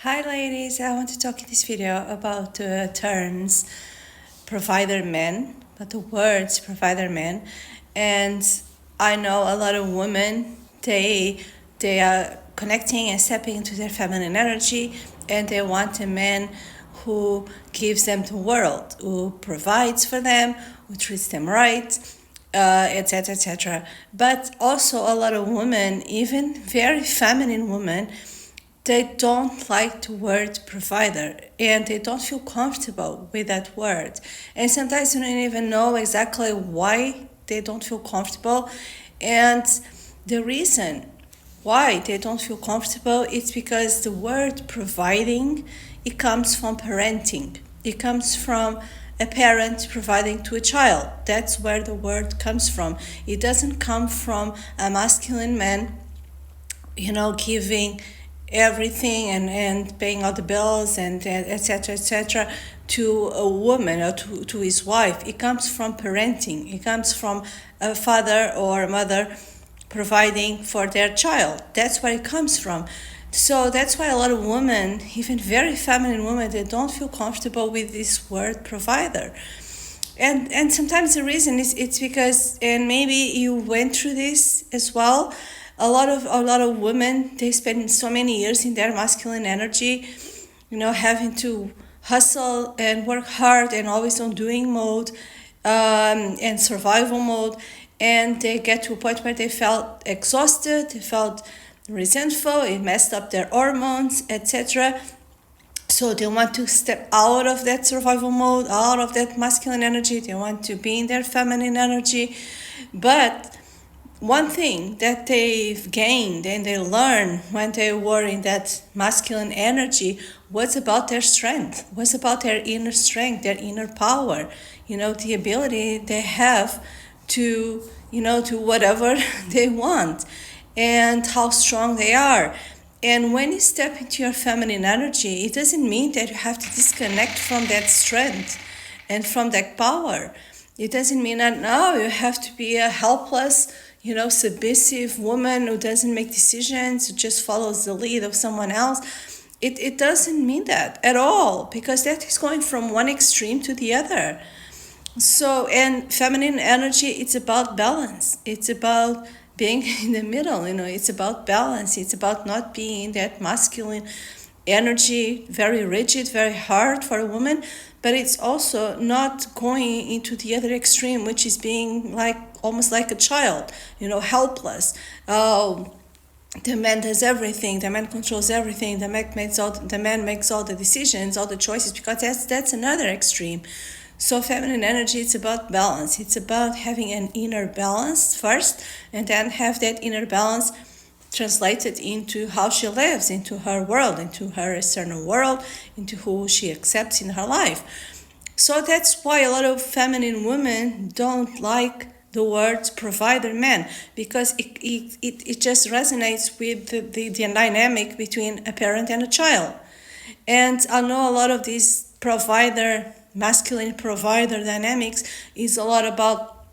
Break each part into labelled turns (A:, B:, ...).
A: Hi ladies, I want to talk in this video about the terms provider men, but the words provider men. And I know a lot of women, they are connecting and stepping into their feminine energy, and they want a man who gives them the world, who provides for them, who treats them right, etc., etc. But also a lot of women, even very feminine women, they don't like the word provider and they don't feel comfortable with that word. And sometimes you don't even know exactly why they don't feel comfortable. And the reason why they don't feel comfortable is because the word providing, it comes from parenting. It comes from a parent providing to a child. That's where the word comes from. It doesn't come from a masculine man, giving everything and paying all the bills and etc., etc., to a woman or to his wife. It comes from parenting. It comes from a father or a mother providing for their child. That's where it comes from. So that's why a lot of women, even very feminine women, they don't feel comfortable with this word provider. And sometimes the reason is it's because, and maybe you went through this as well, a lot of women, they spend so many years in their masculine energy, having to hustle and work hard and always on doing mode, and survival mode, and they get to a point where they felt exhausted, they felt resentful, it messed up their hormones, etc. So they want to step out of that survival mode, out of that masculine energy. They want to be in their feminine energy. But one thing that they've gained and they learned when they were in that masculine energy was about their strength, was about their inner strength, their inner power, the ability they have to, to whatever they want and how strong they are. And when you step into your feminine energy, it doesn't mean that you have to disconnect from that strength and from that power. It doesn't mean that now you have to be a helpless, submissive woman who doesn't make decisions, who just follows the lead of someone else. It doesn't mean that at all, because that is going from one extreme to the other. So, and feminine energy, it's about balance. It's about being in the middle, it's about balance. It's about not being that masculine energy, very rigid, very hard for a woman, but it's also not going into the other extreme, which is being like almost like a child, helpless. Oh, the man does everything, the man controls everything, the man makes all the decisions, all the choices, because that's another extreme. So feminine energy, it's about balance. It's about having an inner balance first, and then have that inner balance translated into how she lives, into her world, into her external world, into who she accepts in her life. So that's why a lot of feminine women don't like the words provider man, because it just resonates with the dynamic between a parent and a child. And I know a lot of these masculine provider dynamics is a lot about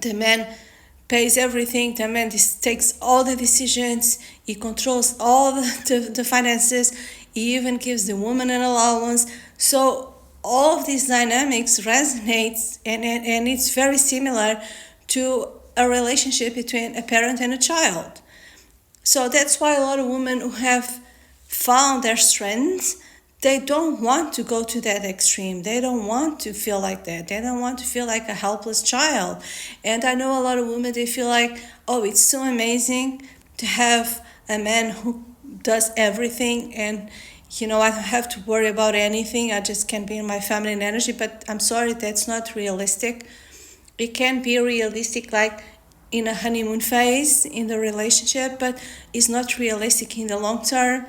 A: the man pays everything, the man takes all the decisions, he controls all the finances, he even gives the woman an allowance. So all of these dynamics resonates, and it's very similar to a relationship between a parent and a child. So that's why a lot of women who have found their strengths, they don't want to go to that extreme. They don't want to feel like that. They don't want to feel like a helpless child. And I know a lot of women, they feel like, oh, it's so amazing to have a man who does everything, and I don't have to worry about anything. I just can be in my feminine energy. But I'm sorry, that's not realistic. It can be realistic like in a honeymoon phase in the relationship, but it's not realistic in the long term,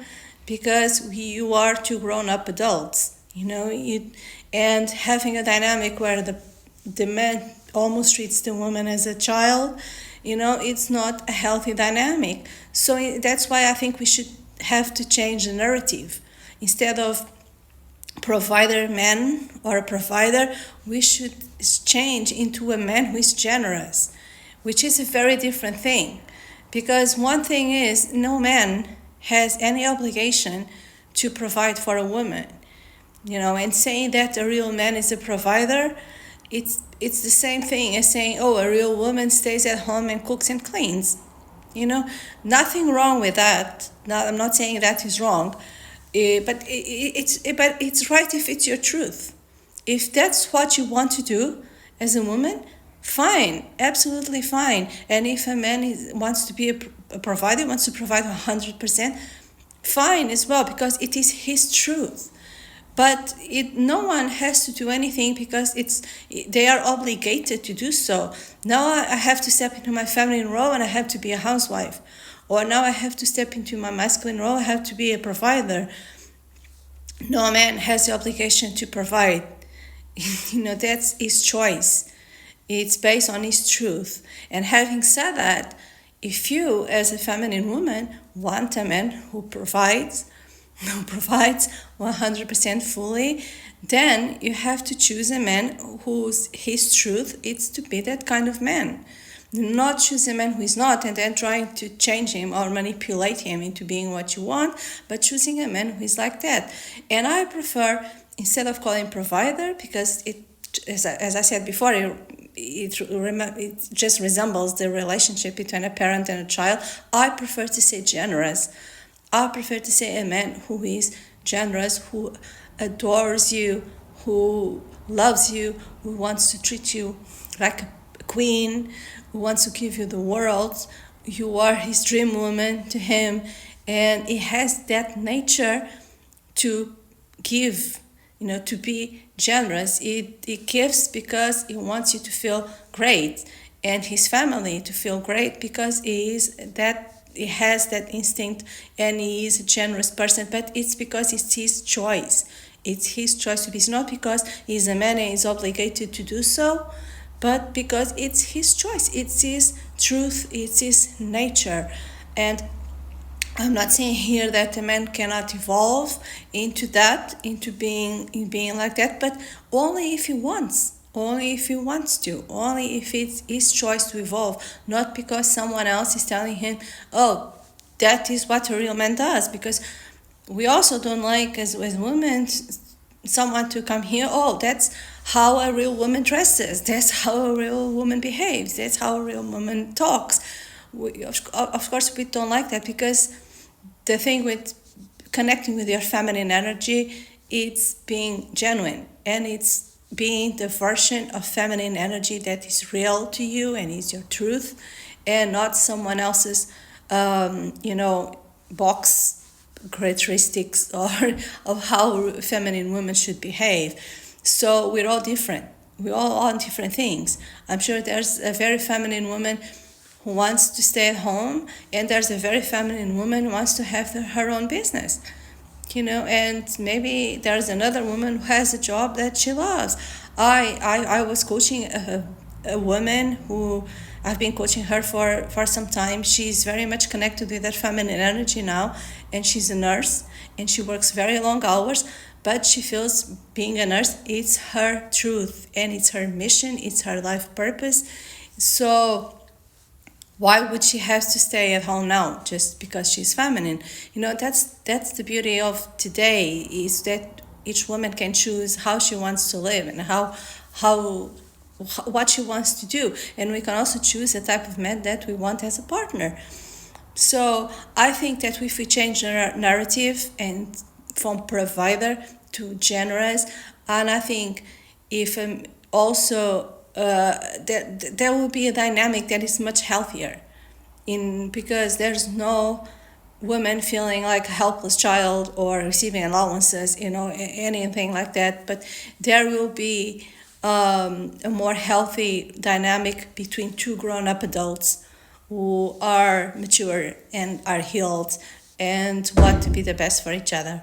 A: because you are two grown-up adults, and having a dynamic where the man almost treats the woman as a child, it's not a healthy dynamic. So that's why I think we should have to change the narrative. Instead of provider man or a provider, we should change into a man who is generous, which is a very different thing. Because one thing is, no man has any obligation to provide for a woman. And saying that a real man is a provider, it's the same thing as saying, oh, a real woman stays at home and cooks and cleans. Nothing wrong with that. I'm not saying that is wrong, but it's right if it's your truth. If that's what you want to do as a woman, fine, absolutely fine. And if a man wants to be a provider, wants to provide 100%, fine as well, because it is his truth. But no one has to do anything because they are obligated to do so. Now I have to step into my feminine role and I have to be a housewife. Or now I have to step into my masculine role, I have to be a provider. No man has the obligation to provide. That's his choice. It's based on his truth. And having said that, if you, as a feminine woman, want a man who provides 100% fully, then you have to choose a man his truth is to be that kind of man. Not choose a man who is not and then trying to change him or manipulate him into being what you want, but choosing a man who is like that. And I prefer, instead of calling provider, because it, as I said before, it just resembles the relationship between a parent and a child, I prefer to say generous. I prefer to say a man who is generous, who adores you, who loves you, who wants to treat you like a queen, who wants to give you the world. You are his dream woman to him, and he has that nature to give, to be generous. It gives because he wants you to feel great, and his family to feel great, because he has that instinct and he is a generous person, but it's because it's his choice. It's his choice to be. It's not because he's a man and he's obligated to do so, but because it's his choice. It's his truth. It's his nature. And I'm not saying here that a man cannot evolve into being like that, but only if he wants. Only if he wants to, only if it's his choice to evolve, not because someone else is telling him, oh, that is what a real man does. Because we also don't like, as women, someone to come here, oh, that's how a real woman dresses, that's how a real woman behaves, that's how a real woman talks. Of course, we don't like that, because the thing with connecting with your feminine energy, it's being genuine, and it's being the version of feminine energy that is real to you and is your truth, and not someone else's box characteristics or of how feminine women should behave. So we're all different. We all want different things. I'm sure there's a very feminine woman who wants to stay at home, and there's a very feminine woman who wants to have her own business. And maybe there's another woman who has a job that she loves. I was coaching a woman who I've been coaching her for some time. She's very much connected with that feminine energy now, and she's a nurse, and she works very long hours, but she feels being a nurse, it's her truth, and it's her mission, it's her life purpose. So why would she have to stay at home now just because she's feminine? That's the beauty of today, is that each woman can choose how she wants to live and what she wants to do. And we can also choose the type of man that we want as a partner. So I think that if we change the narrative and from provider to generous, and I think if also there will be a dynamic that is much healthier, because there's no woman feeling like a helpless child or receiving allowances, anything like that. But there will be a more healthy dynamic between two grown-up adults who are mature and are healed and want to be the best for each other.